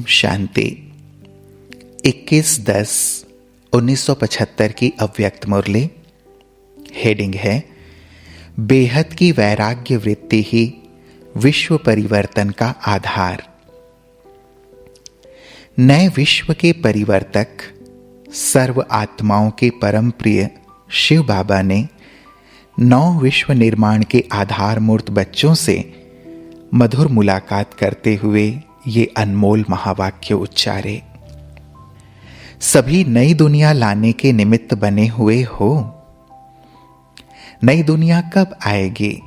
शांति। 21/10/1975 की अव्यक्त मुरली। हेडिंग है बेहद की वैराग्य वृत्ति ही विश्व परिवर्तन का आधार। नए विश्व के परिवर्तक सर्व आत्माओं के परम प्रिय शिव बाबा ने 9 विश्व निर्माण के आधार मूर्त बच्चों से मधुर मुलाकात करते हुए ये अनमोल महावाक्य उच्चारे। सभी नई दुनिया लाने के निमित्त बने हुए हो। नई दुनिया कब आएगी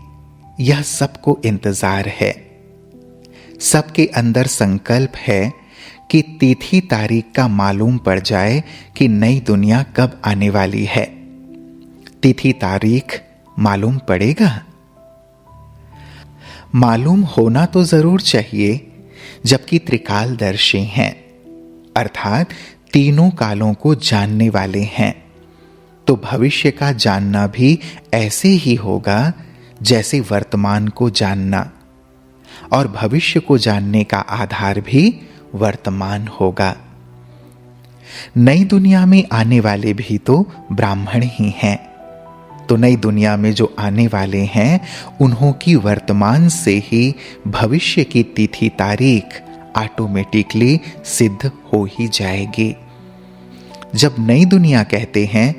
यह सबको इंतजार है। सबके अंदर संकल्प है कि तिथि तारीख का मालूम पड़ जाए कि नई दुनिया कब आने वाली है। तिथि तारीख मालूम पड़ेगा? मालूम होना तो जरूर चाहिए, जबकि त्रिकालदर्शी हैं, अर्थात तीनों कालों को जानने वाले हैं। तो भविष्य का जानना भी ऐसे ही होगा जैसे वर्तमान को जानना, और भविष्य को जानने का आधार भी वर्तमान होगा। नई दुनिया में आने वाले भी तो ब्राह्मण ही हैं। तो नई दुनिया में जो आने वाले हैं उन्हों की वर्तमान से ही भविष्य की तिथि तारीख ऑटोमेटिकली सिद्ध हो ही जाएगी। जब नई दुनिया कहते हैं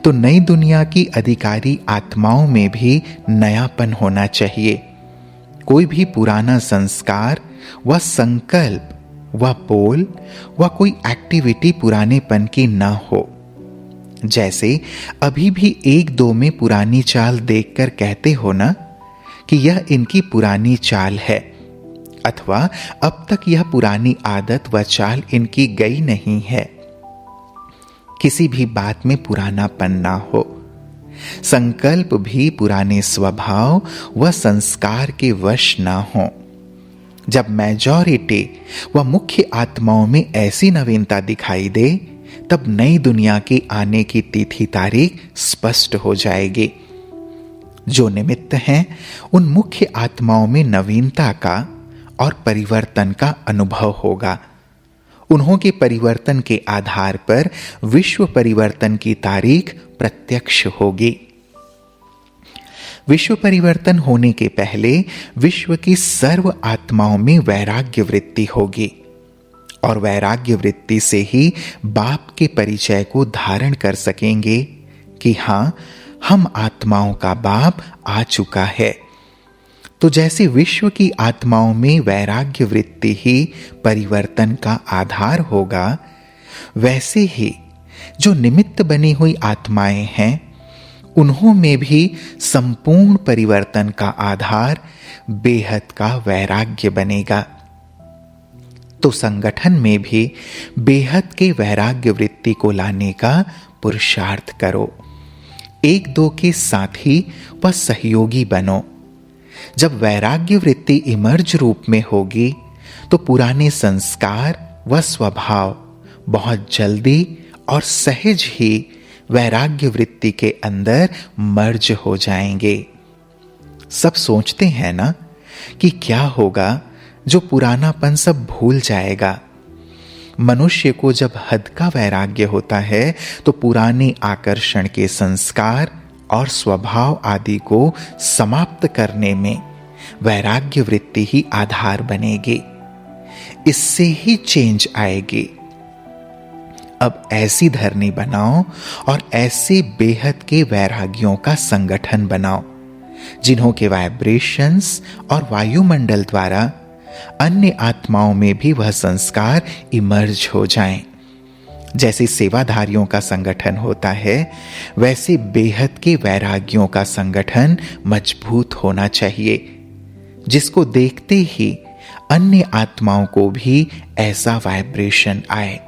तो नई दुनिया की अधिकारी आत्माओं में भी नयापन होना चाहिए। कोई भी पुराना संस्कार व संकल्प व बोल व कोई एक्टिविटी पुरानेपन की न हो। जैसे अभी भी 1-2 में पुरानी चाल देखकर कहते हो ना कि यह इनकी पुरानी चाल है, अथवा अब तक यह पुरानी आदत व चाल इनकी गई नहीं है। किसी भी बात में पुरानापन ना हो। संकल्प भी पुराने स्वभाव व संस्कार के वश ना हो। जब मेजॉरिटी व मुख्य आत्माओं में ऐसी नवीनता दिखाई दे तब नई दुनिया के आने की तिथि तारीख स्पष्ट हो जाएगी। जो निमित्त हैं उन मुख्य आत्माओं में नवीनता का और परिवर्तन का अनुभव होगा। उन्हों के परिवर्तन के आधार पर विश्व परिवर्तन की तारीख प्रत्यक्ष होगी। विश्व परिवर्तन होने के पहले विश्व की सर्व आत्माओं में वैराग्य वृत्ति होगी, और वैराग्य वृत्ति से ही बाप के परिचय को धारण कर सकेंगे कि हां, हम आत्माओं का बाप आ चुका है। तो जैसे विश्व की आत्माओं में वैराग्य वृत्ति ही परिवर्तन का आधार होगा, वैसे ही जो निमित्त बनी हुई आत्माएं हैं उन्हों में भी संपूर्ण परिवर्तन का आधार बेहद का वैराग्य बनेगा। तो संगठन में भी बेहद के वैराग्य वृत्ति को लाने का पुरुषार्थ करो। 1-2 के साथी व सहयोगी बनो। जब वैराग्य वृत्ति इमर्ज रूप में होगी तो पुराने संस्कार व स्वभाव बहुत जल्दी और सहज ही वैराग्य वृत्ति के अंदर मर्ज हो जाएंगे। सब सोचते हैं ना कि क्या होगा जो पुरानापन सब भूल जाएगा। मनुष्य को जब हद का वैराग्य होता है तो पुराने आकर्षण के संस्कार और स्वभाव आदि को समाप्त करने में वैराग्य वृत्ति ही आधार बनेगी। इससे ही चेंज आएगी। अब ऐसी धरनी बनाओ और ऐसे बेहद के वैरागियों का संगठन बनाओ जिन्हों के वाइब्रेशंस और वायुमंडल द्वारा अन्य आत्माओं में भी वह संस्कार इमर्ज हो जाएं। जैसे सेवाधारियों का संगठन होता है, वैसे बेहद के वैरागियों का संगठन मजबूत होना चाहिए, जिसको देखते ही अन्य आत्माओं को भी ऐसा वाइब्रेशन आए।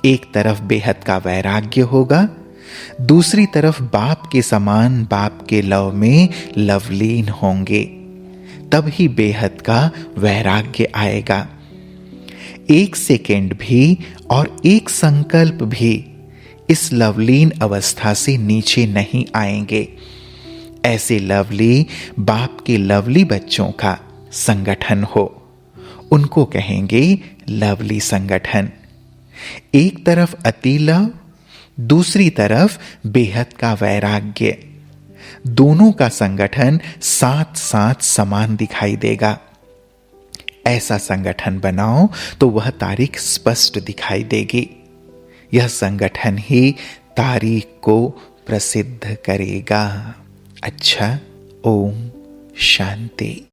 एक तरफ बेहद का वैराग्य होगा, दूसरी तरफ बाप के समान बाप के लव में लवलीन होंगे, तब ही बेहद का वैराग्य आएगा। 1 सेकेंड भी और 1 संकल्प भी इस लवलीन अवस्था से नीचे नहीं आएंगे। ऐसे लवली बाप के लवली बच्चों का संगठन हो, उनको कहेंगे लवली संगठन। एक तरफ अति लव, दूसरी तरफ बेहद का वैराग्य, दोनों का संगठन साथ साथ समान दिखाई देगा। ऐसा संगठन बनाओ तो वह तारीख स्पष्ट दिखाई देगी। यह संगठन ही तारीख को प्रसिद्ध करेगा। अच्छा, ओम शांति।